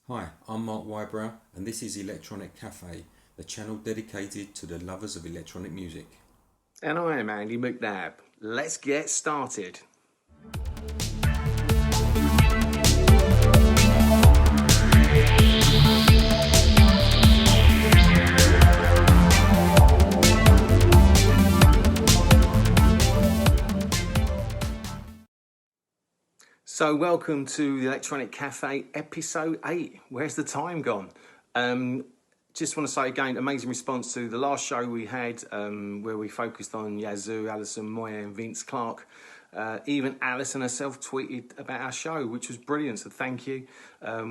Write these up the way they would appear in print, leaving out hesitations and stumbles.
Hi, I'm Mark Wybrow and this is Electronic Cafe, the channel dedicated to the lovers of electronic music. And I am Andy McNabb. Let's get started. So welcome to the Electronic Cafe episode 8. Where's the time gone? Just want to say again, amazing response to the last show we had where we focused on Yazoo, Alison Moyer and Vince Clarke. Even Alison herself tweeted about our show, which was brilliant, so thank you.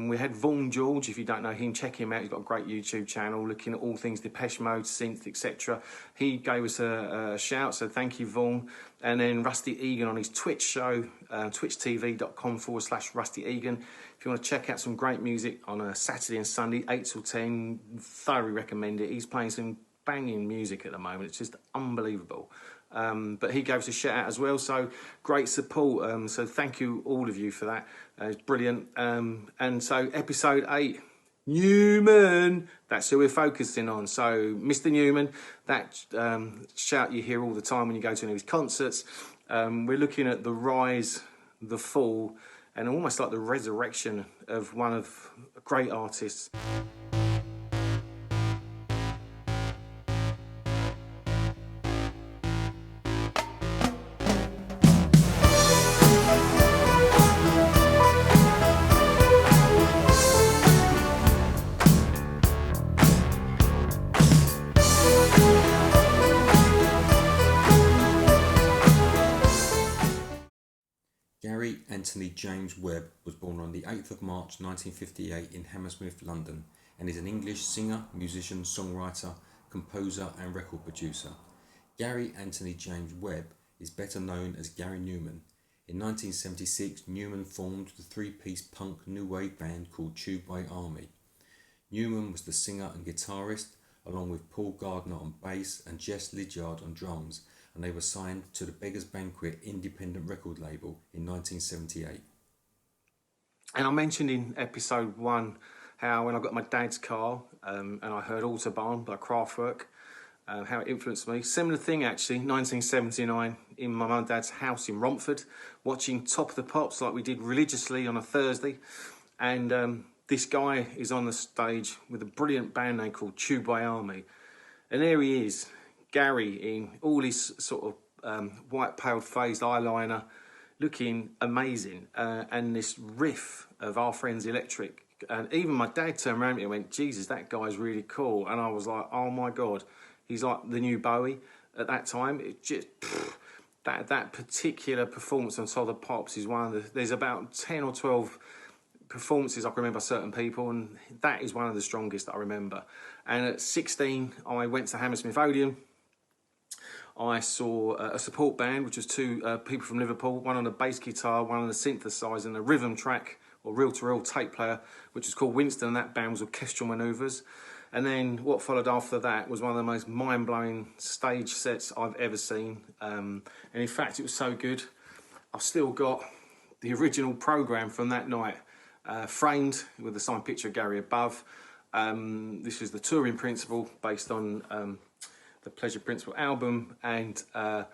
We had Vaughan George, if you don't know him, check him out. He's got a great YouTube channel looking at all things Depeche Mode, synth, etc. He gave us a shout, so thank you, Vaughan. And then Rusty Egan on his Twitch show, twitchtv.com/Rusty Egan. If you want to check out some great music on a Saturday and Sunday, 8 till 10, thoroughly recommend it. He's playing some banging music at the moment. It's just unbelievable. But he gave us a shout out as well, so great support. So thank you, all of you, for that. It's brilliant. And so episode 8, Numan, that's who we're focusing on. So Mr. Numan, that shout you hear all the time when you go to any of his concerts. We're looking at the rise, the fall, and almost like the resurrection of one of great artists. Gary Anthony James Webb was born on the 8th of March 1958 in Hammersmith, London, and is an English singer, musician, songwriter, composer and record producer. Gary Anthony James Webb is better known as Gary Numan. In 1976, Numan formed the three-piece punk new wave band called Tubeway Army. Numan was the singer and guitarist, along with Paul Gardner on bass and Jess Lydiard on drums, and they were signed to the Beggars Banquet independent record label in 1978. And I mentioned in episode 1 how when I got my dad's car and I heard Autobahn by Kraftwerk, how it influenced me. Similar thing actually, 1979, in my mum and dad's house in Romford, watching Top of the Pops like we did religiously on a Thursday. And this guy is on the stage with a brilliant band name called Tubeway Army. And there he is, Gary, in all his sort of white paled faced eyeliner, looking amazing, and this riff of Our Friends Electric. And even my dad turned around to me and went, Jesus, that guy's really cool. And I was like, oh my God, he's like the new Bowie at that time. It just, that particular performance on Top of the Pops is one of the, there's about 10 or 12 performances I can remember certain people, and that is one of the strongest that I remember. And at 16, I went to Hammersmith Odeon. I saw a support band, which was two people from Liverpool, one on the bass guitar, one on the synthesizer, and a rhythm track, or reel-to-reel tape player, which was called Winston, and that band was Orchestral Manoeuvres. And then what followed after that was one of the most mind-blowing stage sets I've ever seen. And in fact, it was so good, I've still got the original programme from that night, framed with the signed picture of Gary above. This was the touring principle based on the Pleasure Principle album, and I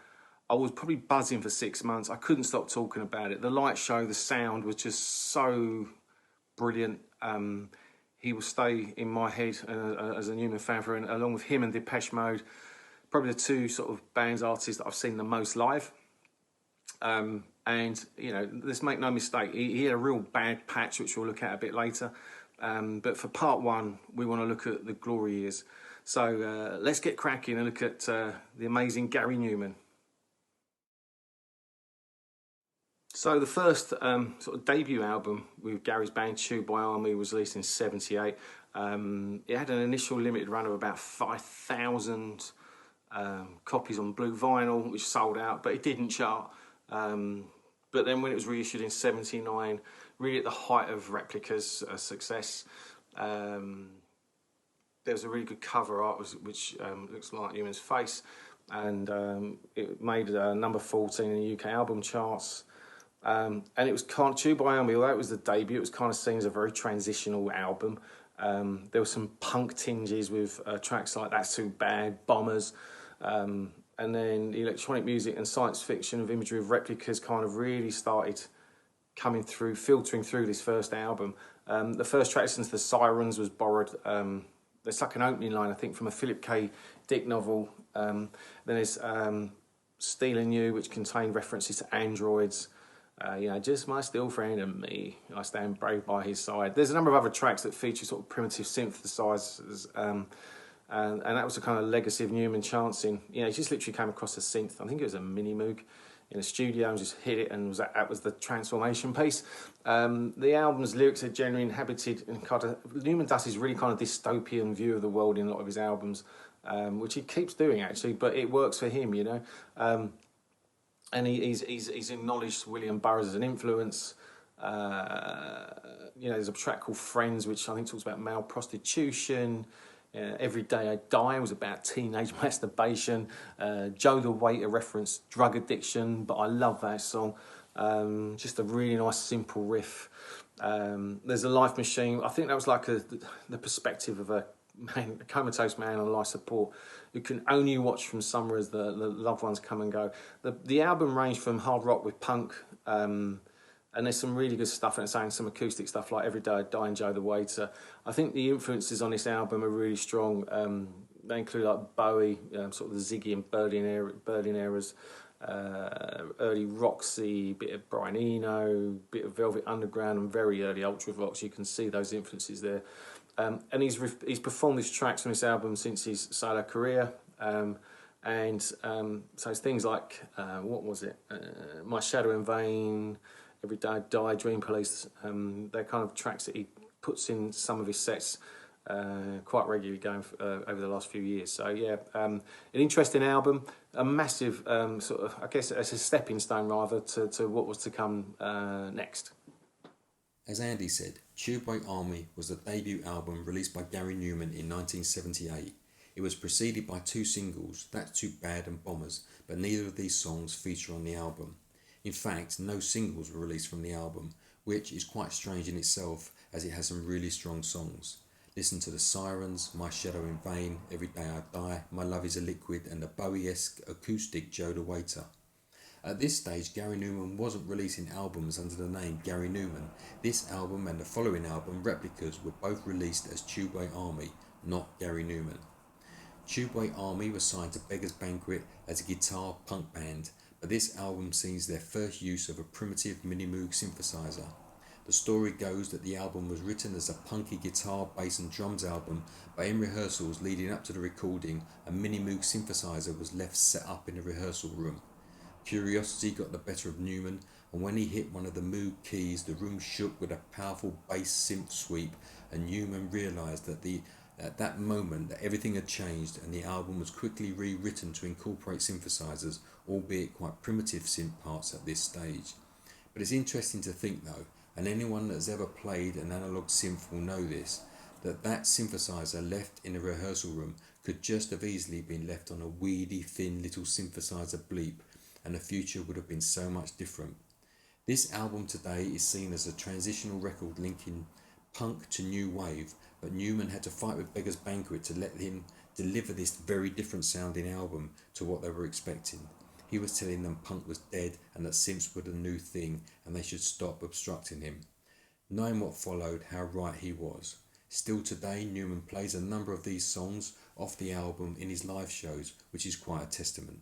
was probably buzzing for 6 months. I couldn't stop talking about it. The light show, the sound was just so brilliant. He will stay in my head as a Numan fan for, along with him and Depeche Mode, probably the two sort of bands, artists that I've seen the most live. And, you know, let's make no mistake, he had a real bad patch, which we'll look at a bit later. But for part 1, we want to look at the glory years. So let's get cracking and look at the amazing Gary Numan. So the first sort of debut album with Gary's band, Tubeway Army, was released in '78. It had an initial limited run of about 5,000 copies on blue vinyl, which sold out, but it didn't chart. But then when it was reissued in '79, really at the height of Replicas' success, there was a really good cover art which looks like Numan's face, and it made number 14 in the UK album charts. And it was kind of, Tubeway Army, although it was the debut, it was kind of seen as a very transitional album. There were some punk tinges with tracks like That's Too Bad, Bombers, and then electronic music and science fiction with imagery of replicas kind of really started coming through, filtering through this first album. The first track, since the Sirens, was borrowed. There's like an opening line, I think, from a Philip K. Dick novel. Then there's Stealing You, which contained references to androids. Just my still friend and me. I stand brave by his side. There's a number of other tracks that feature sort of primitive synthesizers, and that was a kind of legacy of Numan chancing. He just literally came across a synth. I think it was a Mini Moog in a studio and just hit it, and that was the transformation piece. The album's lyrics are generally inhabited and kind of, Numan does his really kind of dystopian view of the world in a lot of his albums, which he keeps doing actually, but it works for him, and he's acknowledged William Burroughs as an influence. There's a track called Friends, which I think talks about male prostitution. Every Day I Die was about teenage masturbation. Joe the Waiter referenced drug addiction, but I love that song. Just a really nice, simple riff. There's a Life Machine. I think that was like the perspective of a comatose man on life support who can only watch from somewhere as the loved ones come and go. The album ranged from hard rock with punk, and there's some really good stuff, and it's saying some acoustic stuff like Every Day I Die and Joe the Waiter. I think the influences on this album are really strong. They include like Bowie, sort of the Ziggy and Berlin eras, early Roxy, bit of Brian Eno, bit of Velvet Underground, and very early Ultravox. You can see those influences there. And he's performed these tracks on this album since his solo career. So it's things like, what was it? My Shadow in Vain, Every Day I Die, Dream Police. They're kind of tracks that he puts in some of his sets quite regularly going over the last few years. So yeah, an interesting album, a massive sort of, I guess it's a stepping stone rather to what was to come next. As Andy said, Tubeway Army was the debut album released by Gary Numan in 1978. It was preceded by 2 singles, That's Too Bad and Bombers, but neither of these songs feature on the album. In fact, no singles were released from the album, which is quite strange in itself as it has some really strong songs. Listen to the Sirens, My Shadow in Vain, Every Day I Die, My Love is a Liquid, and the Bowie-esque acoustic Joe the Waiter. At this stage, Gary Numan wasn't releasing albums under the name Gary Numan. This album and the following album, Replicas, were both released as Tubeway Army, not Gary Numan. Tubeway Army was signed to Beggars Banquet as a guitar punk band, but this album sees their first use of a primitive Mini Moog synthesizer. The story goes that the album was written as a punky guitar, bass and drums album, but in rehearsals leading up to the recording, a Mini Moog synthesizer was left set up in the rehearsal room. Curiosity got the better of Numan, and when he hit one of the Moog keys, the room shook with a powerful bass synth sweep, and Numan realised at that moment that everything had changed, and the album was quickly rewritten to incorporate synthesizers, albeit quite primitive synth parts at this stage. But it's interesting to think though, and anyone that's ever played an analog synth will know this, that synthesizer left in a rehearsal room could just have easily been left on a weedy, thin little synthesizer bleep, and the future would have been so much different. This album today is seen as a transitional record linking punk to new wave, but Numan had to fight with Beggars Banquet to let him deliver this very different sounding album to what they were expecting. He was telling them punk was dead and that synths were the new thing and they should stop obstructing him. Knowing what followed, how right he was. Still today, Numan plays a number of these songs off the album in his live shows, which is quite a testament.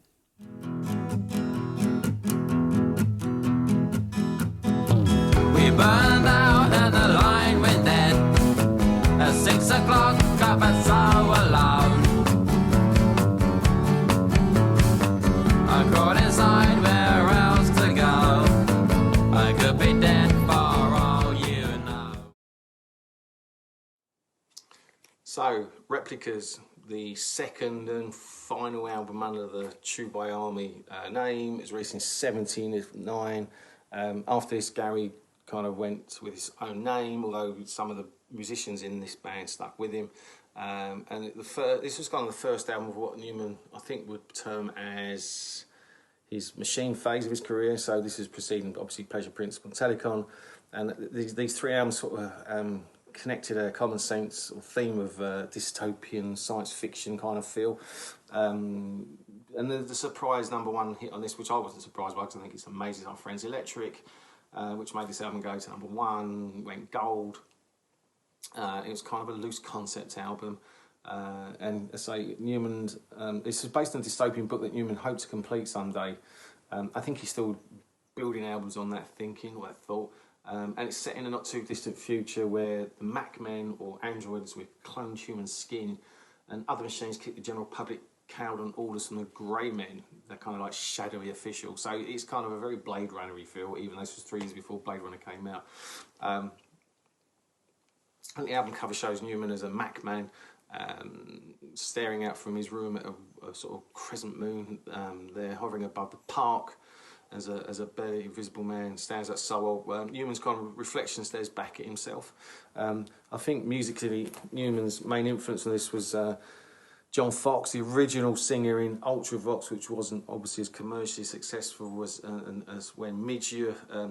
We burned out and the line went dead. At 6 o'clock, I felt so alone. I couldn't decide where else to go. I could be dead for all you know. So, Replicas, the second and final album under the Tubeway Army name. It was released in 1979. After this, Gary kind of went with his own name, although some of the musicians in this band stuck with him. This was kind of the first album of what Numan, I think, would term as his machine phase of his career. So this is preceding, obviously, Pleasure Principle and Telekon. And these three albums sort of connected a common sense or theme of dystopian science fiction kind of feel. And the surprise #1 hit on this, which I wasn't surprised by because I think it's amazing, Our Friends Electric, which made this album go to #1, went gold. It was kind of a loose concept album. And as I say, Numan, this is based on a dystopian book that Numan hoped to complete someday. I think he's still building albums on that thinking or that thought. And it's set in a not too distant future where the Mac men or androids with cloned human skin and other machines keep the general public cowed on orders from the grey men. They're kind of like shadowy officials. So it's kind of a very Blade Runner-y feel, even though this was 3 years before Blade Runner came out. And the album cover shows Numan as a Mac man, staring out from his room at a sort of crescent moon. They're hovering above the park as a barely invisible man stands at Soul. Numan's kind of reflection stares back at himself. I think musically, Numan's main influence on this was John Foxx, the original singer in Ultravox, which wasn't obviously as commercially successful as when Midge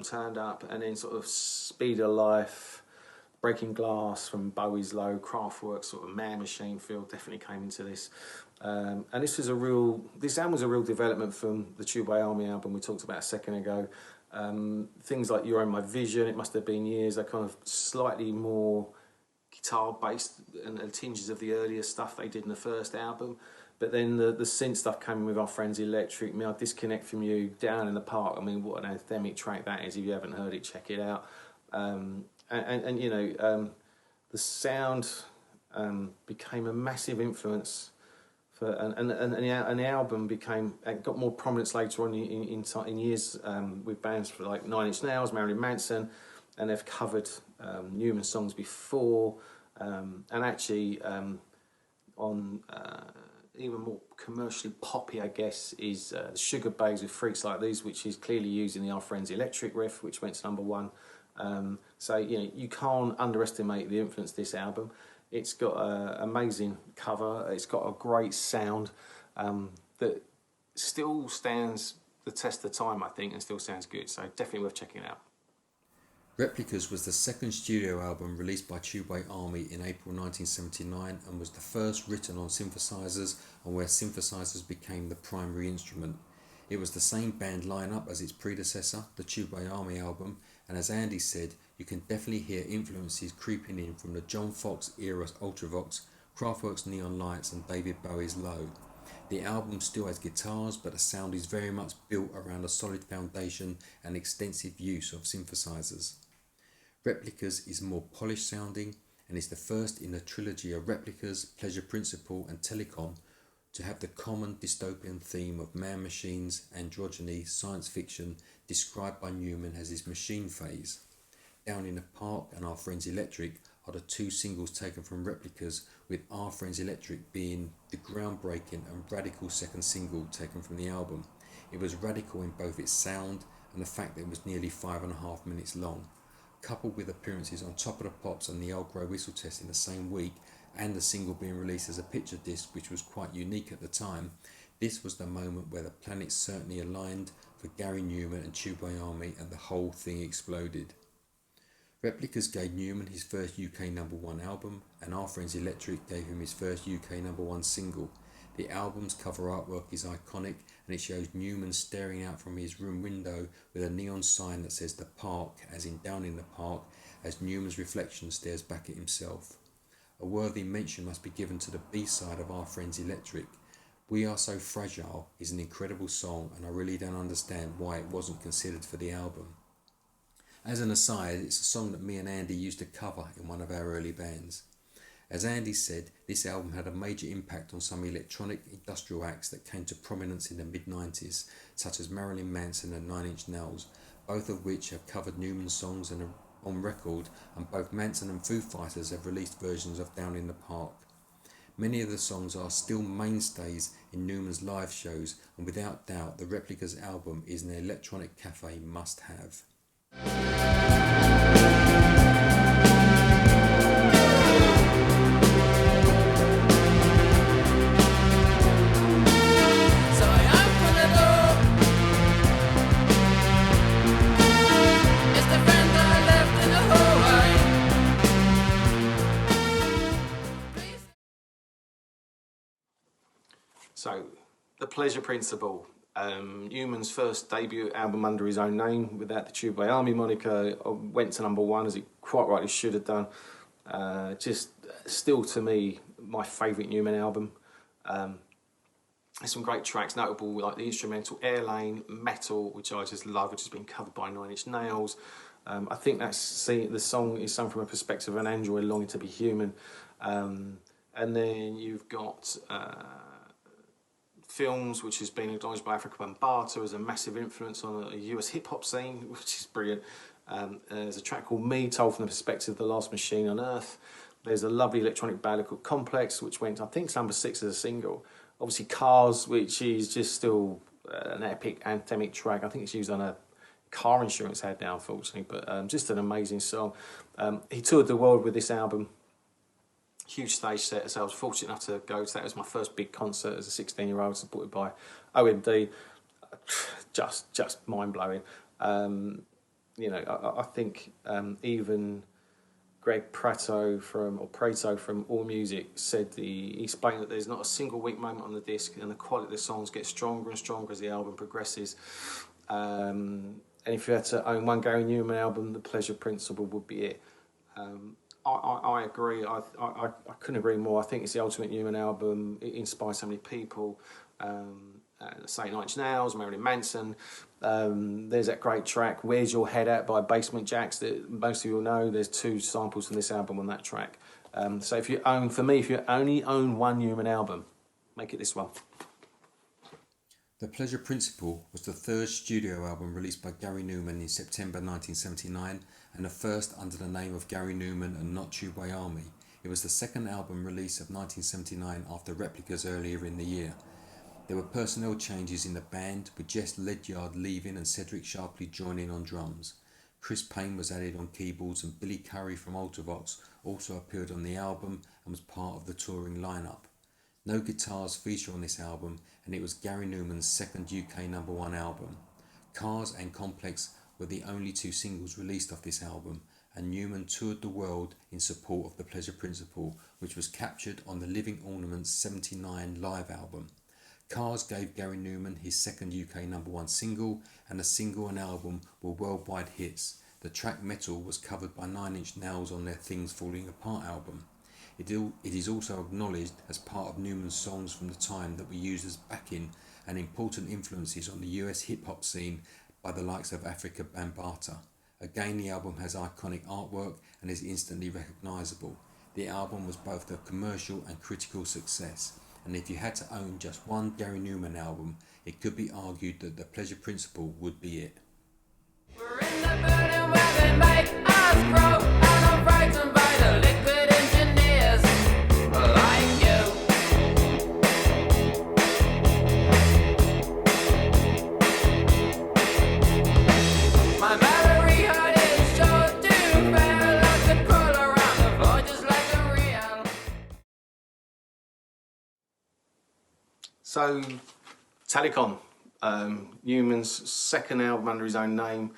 turned up, and then sort of Speed of Life, Breaking Glass from Bowie's Low, Kraftwerk sort of Man Machine feel definitely came into this. And this album was a real development from the Tubeway Army album we talked about a second ago. Things like You're in My Vision, it must have been years, they're kind of slightly more guitar based and tinges of the earlier stuff they did in the first album. But then the synth stuff came in with Our Friends Electric, May I Disconnect From You, Down in the Park. I mean, what an anthemic track that is. If you haven't heard it, check it out. And you know, the sound became a massive influence for, and the album got more prominence later on in years with bands like 9 Inch Nails, Marilyn Manson, and they've covered Numan songs before, and actually on even more commercially poppy, I guess, is the Sugar Babes with Freaks Like These, which is clearly using the Our Friends Electric riff, which went to #1. So you know, you can't underestimate the influence of this album. It's got an amazing cover. It's got a great sound that still stands the test of time, I think, and still sounds good. So definitely worth checking out. Replicas was the second studio album released by Tubeway Army in April 1979 and was the first written on synthesizers and where synthesizers became the primary instrument. It was the same band lineup as its predecessor, the Tubeway Army album, and as Andy said, you can definitely hear influences creeping in from the John Foxx era Ultravox, Kraftwerk's Neon Lights and David Bowie's Low. The album still has guitars, but the sound is very much built around a solid foundation and extensive use of synthesizers. Replicas is more polished sounding and is the first in a trilogy of Replicas, Pleasure Principle and Telekon to have the common dystopian theme of man-machines, androgyny, science fiction described by Numan as his machine phase. Down in the Park and Our Friends Electric are the two singles taken from Replicas, with Our Friends Electric being the groundbreaking and radical second single taken from the album. It was radical in both its sound and the fact that it was nearly 5.5 minutes long. Coupled with appearances on Top of the Pops and the Old Grey Whistle Test in the same week, and the single being released as a picture disc, which was quite unique at the time, this was the moment where the planets certainly aligned for Gary Numan and Tubeway Army, and the whole thing exploded. Replicas gave Numan his first UK #1 album, and Our Friends Electric gave him his first UK #1 single. The album's cover artwork is iconic, and it shows Numan staring out from his room window with a neon sign that says The Park, as in Down in the Park, as Newman's reflection stares back at himself. A worthy mention must be given to the B-side of Our Friends Electric. We Are So Fragile is an incredible song, and I really don't understand why it wasn't considered for the album. As an aside, it's a song that me and Andy used to cover in one of our early bands. As Andy said, this album had a major impact on some electronic industrial acts that came to prominence in the mid-90s, such as Marilyn Manson and 9 Inch Nails, both of which have covered Numan songs and on record, and both Manson and Foo Fighters have released versions of Down in the Park. Many of the songs are still mainstays in Numan's live shows, and without doubt the Replicas album is an electronic cafe must-have. So I opened the door So, The Pleasure Principle. Newman's first debut album under his own name, without the Tubeway Army moniker, went to #1, as it quite rightly should have done. Just still, to me, my favourite Newman album. There's some great tracks, notable like the instrumental Air Lane, Metal, which I just love, which has been covered by Nine Inch Nails. I think the song is sung from a perspective of an android longing to be human. And then you've got Films, which has been acknowledged by Africa Bambaataa as a massive influence on the US hip-hop scene, which is brilliant. There's a track called Me, told from the perspective of the last machine on Earth. There's a lovely electronic ballad called Complex, which went, I think, to #6 as a single. Obviously Cars, which is just still an epic anthemic track. I think it's used on a car insurance ad now, unfortunately, but just an amazing song. He toured the world with this album. Huge stage set, so I was fortunate enough to go to that. It was my first big concert as a 16-year-old, supported by OMD. Just mind-blowing. I think even Greg Prato from AllMusic said he explained that there's not a single weak moment on the disc, and the quality of the songs gets stronger and stronger as the album progresses. And if you had to own one Gary Numan album, The Pleasure Principle would be it. I agree. I couldn't agree more. I think it's the ultimate Newman album. It inspired so many people. Say Nine Inch Nails, Marilyn Manson. There's that great track, Where's Your Head At by Basement Jaxx, that most of you will know. There's 2 samples from this album on that track. So if you only own one Newman album, make it this one. The Pleasure Principle was the 3rd studio album released by Gary Numan in September 1979, and the first under the name of Gary Numan and not Tubeway Army. It was the 2nd album release of 1979 after Replicas earlier in the year. There were personnel changes in the band, with Jess Ledyard leaving and Cedric Sharpley joining on drums. Chris Payne was added on keyboards, and Billy Currie from Ultravox also appeared on the album and was part of the touring lineup. No guitars feature on this album, and it was Gary Numan's 2nd UK #1 album. Cars and Complex were the only 2 singles released off this album, and Numan toured the world in support of The Pleasure Principle, which was captured on the Living Ornaments '79 live album. Cars gave Gary Numan his 2nd UK #1 single, and the single and album were worldwide hits. The track Metal was covered by Nine Inch Nails on their Things Falling Apart album. It is also acknowledged as part of Newman's songs from the time that were used as backing and important influences on the US hip-hop scene by the likes of Africa Bambaataa. Again, the album has iconic artwork and is instantly recognisable. The album was both a commercial and critical success, and if you had to own just one Gary Numan album, it could be argued that The Pleasure Principle would be it. We're in the building where they make us grow, and I'm frightened by the liquid engineers like you. My memory heart is sure to fail. I could crawl around the floor just like a real. So, Telekon, Newman's 2nd album under his own name,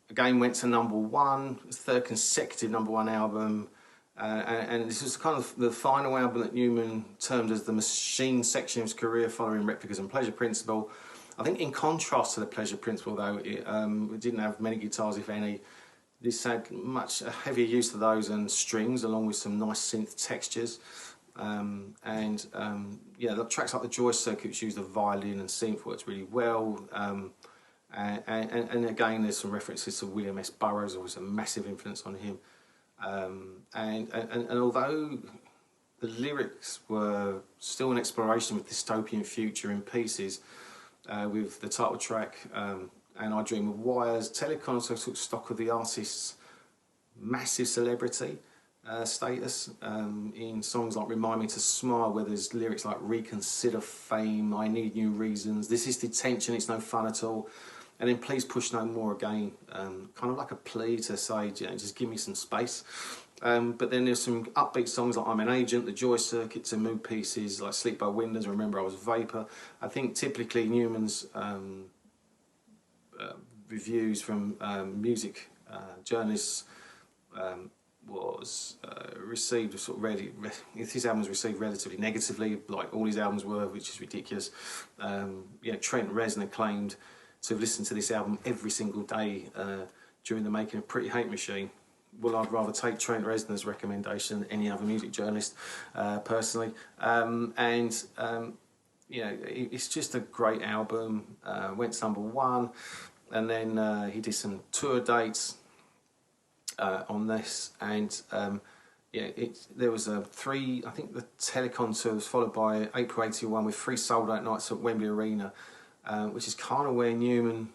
again went to #1, 3rd consecutive #1 album, and this was kind of the final album that Newman termed as the machine section of his career, following Replicas and Pleasure Principle. I think in contrast to the Pleasure Principle, though, it didn't have many guitars, if any. This had much heavier use of those and strings, along with some nice synth textures. The tracks like the Joy Circuit, which use the violin and synth, works really well. And again, there's some references to William S. Burroughs, who was a massive influence on him. And although the lyrics were still an exploration of dystopian future in pieces, with the title track and I Dream of Wires, Telekon also took stock of the artist's massive celebrity status in songs like Remind Me to Smile, where there's lyrics like reconsider fame, I need new reasons, this is detention, it's no fun at all, and then Please Push No More again, kind of like a plea to say, just give me some space. But then there's some upbeat songs like I'm an Agent, The Joy Circuit, to mood pieces like Sleep by Windows, Remember I Was Vapor. I think typically Newman's reviews from music journalists was received sort of his album was received relatively negatively, like all his albums were, which is ridiculous. Trent Reznor claimed to have listened to this album every single day during the making of Pretty Hate Machine. Well, I'd rather take Trent Reznor's recommendation than any other music journalist, personally. It's just a great album. Went to #1, and then he did some tour dates on this, and there was I think the Telekon tour was followed by April '81 with 3 sold-out nights at Wembley Arena, which is kind of where Numan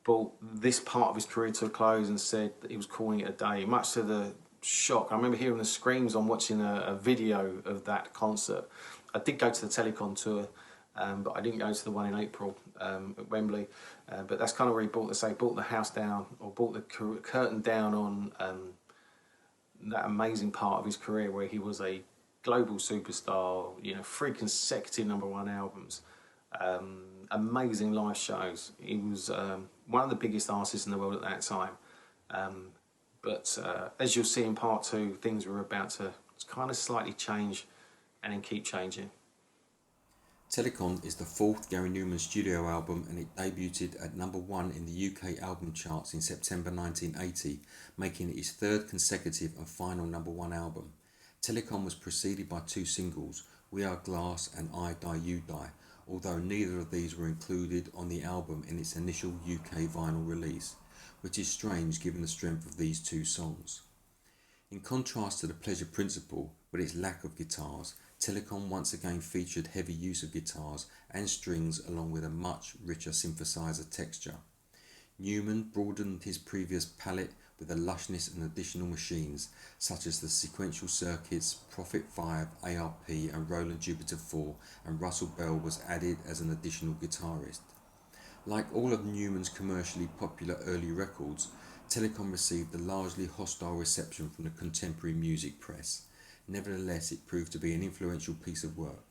brought this part of his career to a close and said that he was calling it a day, much to the shock. I remember hearing the screams on watching a video of that concert. I did go to the Telekon tour, but I didn't go to the one in April at Wembley. But that's kind of where he brought the house down, or brought the curtain down on that amazing part of his career where he was a global superstar, 3 consecutive #1 albums, amazing live shows. He was one of the biggest artists in the world at that time. But as you'll see in part 2, things were about to kind of slightly change and then keep changing. Telekon is the 4th Gary Numan studio album, and it debuted at #1 in the UK album charts in September 1980, making it his 3rd consecutive and final #1 album. Telekon was preceded by 2 singles, We Are Glass and I Die You Die, although neither of these were included on the album in its initial UK vinyl release, which is strange given the strength of these 2 songs. In contrast to the Pleasure Principle, with its lack of guitars, Telekon once again featured heavy use of guitars and strings along with a much richer synthesizer texture. Numan broadened his previous palette with a lushness and additional machines such as the sequential circuits, Prophet 5, ARP and Roland Jupiter 4, and Russell Bell was added as an additional guitarist. Like all of Numan's commercially popular early records, Telekon received a largely hostile reception from the contemporary music press. Nevertheless, it proved to be an influential piece of work.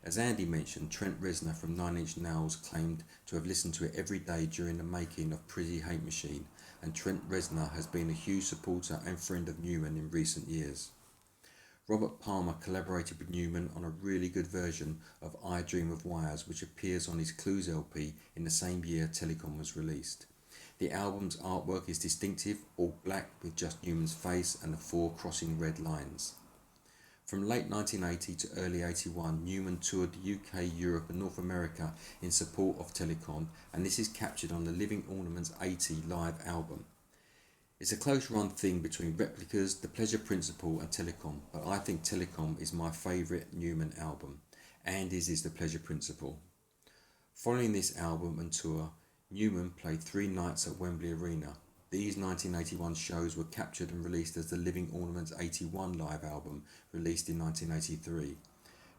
As Andy mentioned, Trent Reznor from 9 Inch Nails claimed to have listened to it every day during the making of Pretty Hate Machine, and Trent Reznor has been a huge supporter and friend of Numan in recent years. Robert Palmer collaborated with Numan on a really good version of I Dream of Wires, which appears on his Clues LP in the same year Telekon was released. The album's artwork is distinctive, all black with just Numan's face and the 4 crossing red lines. From late 1980 to early 81, Numan toured the UK, Europe and North America in support of Telekon, and this is captured on the Living Ornaments 80 live album. It's a close run thing between Replicas, The Pleasure Principle and Telekon, but I think Telekon is my favourite Numan album. Andy's is The Pleasure Principle. Following this album and tour, Numan played 3 nights at Wembley Arena. These 1981 shows were captured and released as the Living Ornaments 81 live album, released in 1983.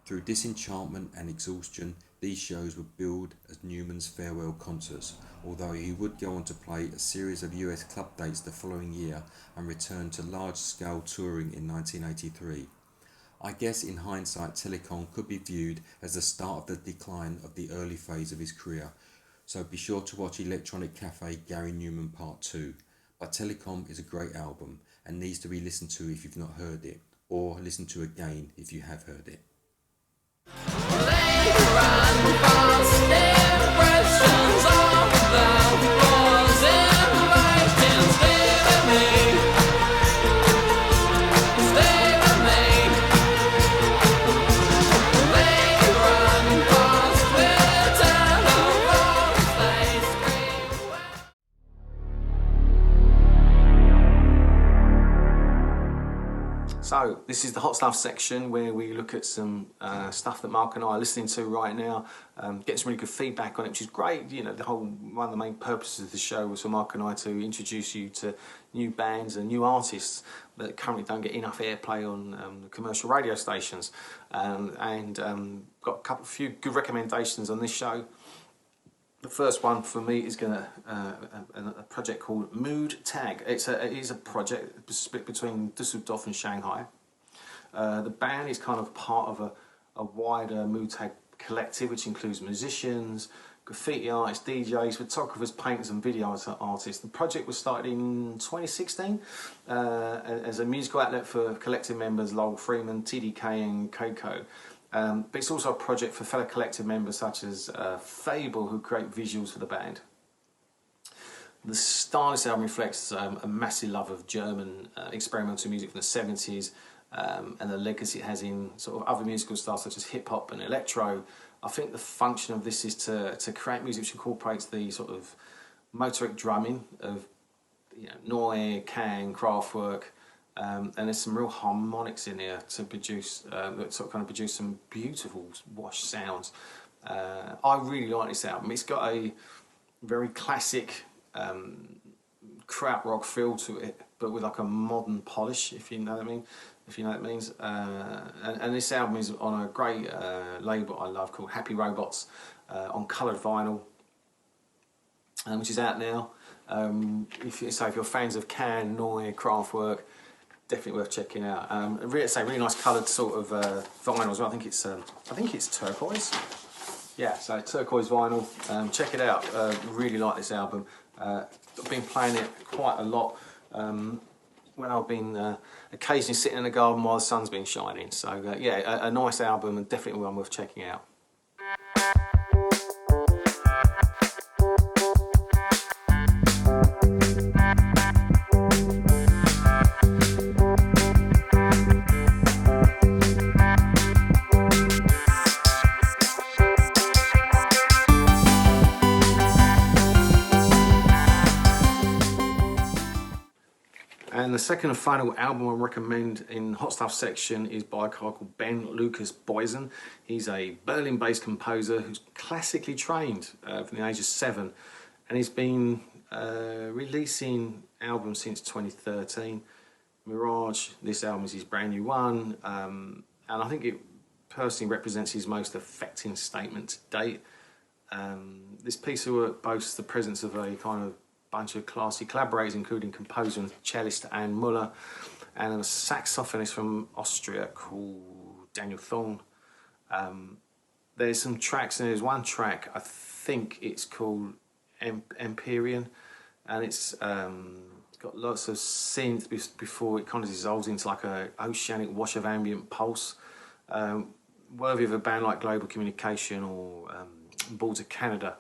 Through disenchantment and exhaustion, these shows were billed as Numan's farewell concerts, although he would go on to play a series of US club dates the following year and return to large-scale touring in 1983. I guess in hindsight, Telekon could be viewed as the start of the decline of the early phase of his career, so be sure to watch Electronic Cafe Gary Numan Part 2. But Telekon is a great album and needs to be listened to if you've not heard it, or listened to again if you have heard it. So this is the hot stuff section where we look at some stuff that Mark and I are listening to right now, get some really good feedback on it, which is great. One of the main purposes of the show was for Mark and I to introduce you to new bands and new artists that currently don't get enough airplay on the commercial radio stations, and got a few good recommendations on this show. The first one for me is a project called Mood Tag. It is a project split between Düsseldorf and Shanghai. The band is kind of part of a wider Mood Tag collective, which includes musicians, graffiti artists, DJs, photographers, painters and video artists. The project was started in 2016 as a musical outlet for collective members Lowell Freeman, TDK and Coco. But it's also a project for fellow collective members such as Fable, who create visuals for the band. The style of this album reflects a massive love of German experimental music from the 70s and the legacy it has in sort of other musical styles such as hip-hop and electro. I think the function of this is to create music which incorporates the sort of motoric drumming of Neu, Kang, Kraftwerk, and there's some real harmonics in here to produce that sort of kind of produce some beautiful wash sounds. I really like this album. It's got a very classic krautrock feel to it, but with like a modern polish, if you know what I mean. If you know what it means. And this album is on a great label I love called Happy Robots on coloured vinyl, which is out now. If you're fans of Can, Neu, Kraftwerk, definitely worth checking out. Really nice coloured sort of vinyl as well. I think it's turquoise. Yeah, so turquoise vinyl. Check it out. Really like this album. I've been playing it quite a lot when I've been occasionally sitting in the garden while the sun's been shining. So yeah, a nice album and definitely one worth checking out. And the second and final album I recommend in Hot Stuff section is by a guy called Ben Lucas Boysen. He's a Berlin-based composer who's classically trained from the age of 7, and he's been releasing albums since 2013. Mirage, this album is his brand new one, and I think it personally represents his most affecting statement to date. This piece of work boasts the presence of a kind of bunch of classy collaborators, including composer and cellist Anne Muller, and a saxophonist from Austria called Daniel Thorn. There's some tracks, and there's one track, I think it's called Empyrean, and it's got lots of synth before it kind of dissolves into like a oceanic wash of ambient pulse, worthy of a band like Global Communication or Boards of Canada.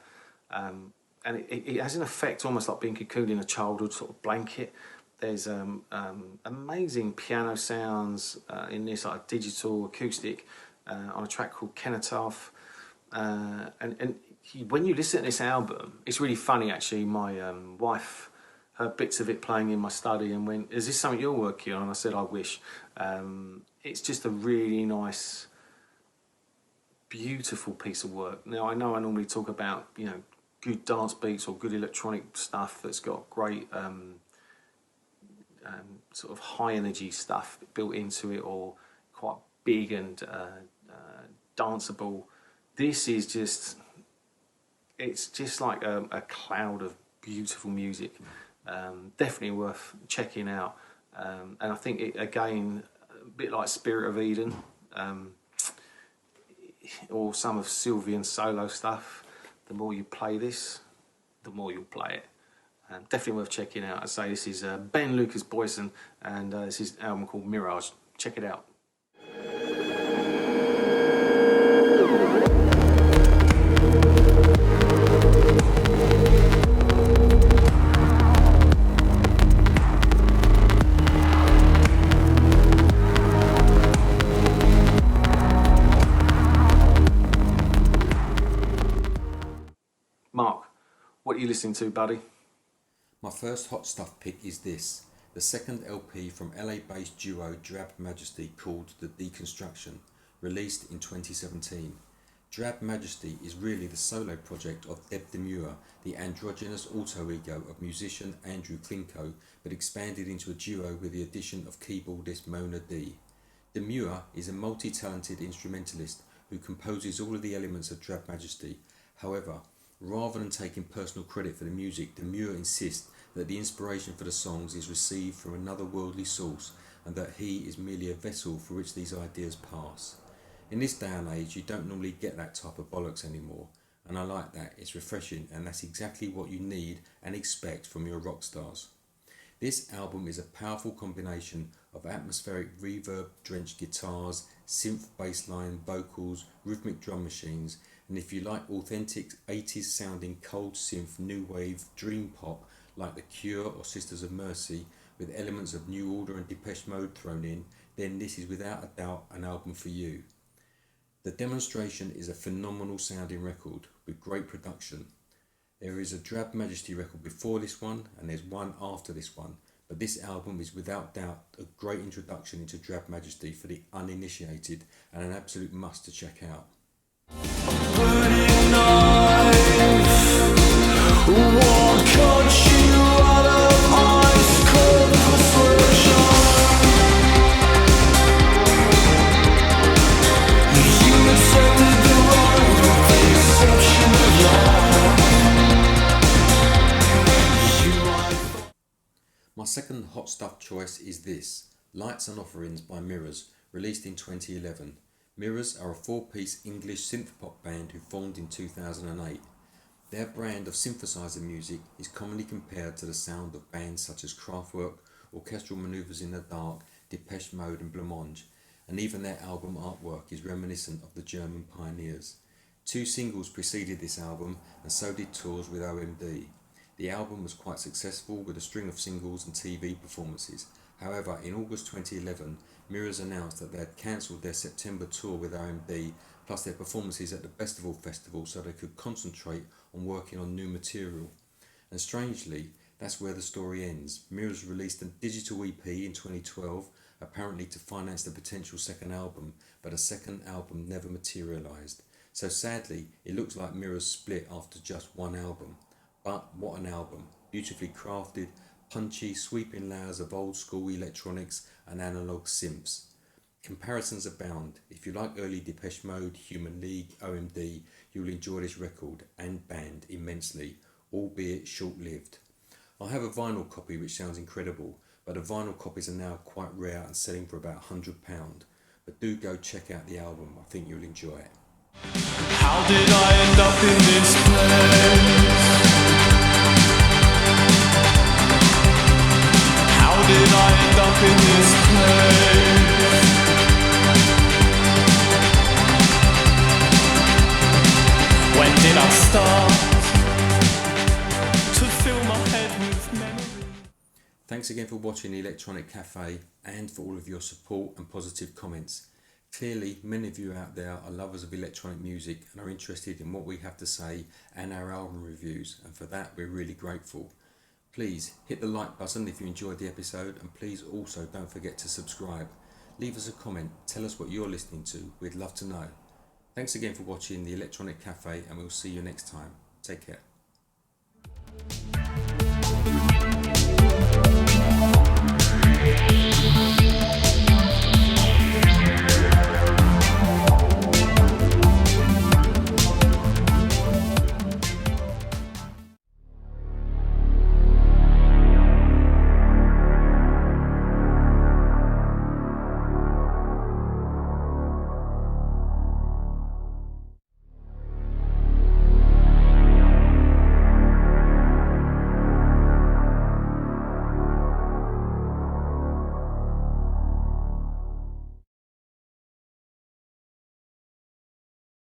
And it has an effect almost like being cocooned in a childhood sort of blanket. There's amazing piano sounds in this, like digital acoustic, on a track called Kenotaph. And when you listen to this album, it's really funny actually. My wife heard bits of it playing in my study and went, "Is this something you're working on?" And I said, "I wish." It's just a really nice, beautiful piece of work. Now I know I normally talk about good dance beats or good electronic stuff that's got great sort of high energy stuff built into it, or quite big and danceable. This is it's just like a cloud of beautiful music. Definitely worth checking out. And I think it, again, a bit like Spirit of Eden, or some of Sylvian's solo stuff. The more you play this, the more you'll play it. Definitely worth checking out. I say this is Ben Lucas Boysen, and this is an album called Mirage. Check it out. Mark, what are you listening to, buddy? My first hot stuff pick is this, the second LP from LA-based duo Drab Majesty called The Deconstruction, released in 2017. Drab Majesty is really the solo project of Deb Demure, the androgynous alter ego of musician Andrew Klinko, but expanded into a duo with the addition of keyboardist Mona D. Demure is a multi-talented instrumentalist who composes all of the elements of Drab Majesty. However, rather than taking personal credit for the music, Demure insists that the inspiration for the songs is received from another worldly source and that he is merely a vessel for which these ideas pass. In this day and age, you don't normally get that type of bollocks anymore, and I like that. It's refreshing, and that's exactly what you need and expect from your rock stars. This album is a powerful combination of atmospheric reverb-drenched guitars, synth bassline, vocals, rhythmic drum machines, and if you like authentic 80s sounding cold synth, new wave, dream pop like The Cure or Sisters of Mercy with elements of New Order and Depeche Mode thrown in, then this is without a doubt an album for you. The Demonstration is a phenomenal sounding record with great production. There is a Drab Majesty record before this one and there's one after this one, but this album is without doubt a great introduction into Drab Majesty for the uninitiated and an absolute must to check out. My second hot stuff choice is this, Lights and Offerings by Mirrors, released in 2011. Mirrors are a 4-piece English synthpop band who formed in 2008. Their brand of synthesizer music is commonly compared to the sound of bands such as Kraftwerk, Orchestral Manoeuvres in the Dark, Depeche Mode and Blancmange, and even their album artwork is reminiscent of the German pioneers. 2 singles preceded this album and so did tours with OMD. The album was quite successful with a string of singles and TV performances. However, in August 2011, Mirrors announced that they had cancelled their September tour with OMD plus their performances at the Festival so they could concentrate on working on new material. And strangely, that's where the story ends. Mirrors released a digital EP in 2012, apparently to finance the potential second album, but a second album never materialised. So sadly, it looks like Mirrors split after just one album. But what an album, beautifully crafted, punchy, sweeping layers of old school electronics and analog synths. Comparisons abound. If you like early Depeche Mode, Human League, OMD, you'll enjoy this record and band immensely, albeit short-lived. I have a vinyl copy which sounds incredible, but the vinyl copies are now quite rare and selling for about £100. But do go check out the album, I think you'll enjoy it. How did I end up in this place? How did I end up in this place? When did I start to fill my head with memory? Thanks again for watching the Electronic Cafe and for all of your support and positive comments. Clearly, many of you out there are lovers of electronic music and are interested in what we have to say and our album reviews, and for that we're really grateful. Please hit the like button if you enjoyed the episode, and please also don't forget to subscribe. Leave us a comment, tell us what you're listening to, we'd love to know. Thanks again for watching the Electronic Cafe, and we'll see you next time. Take care.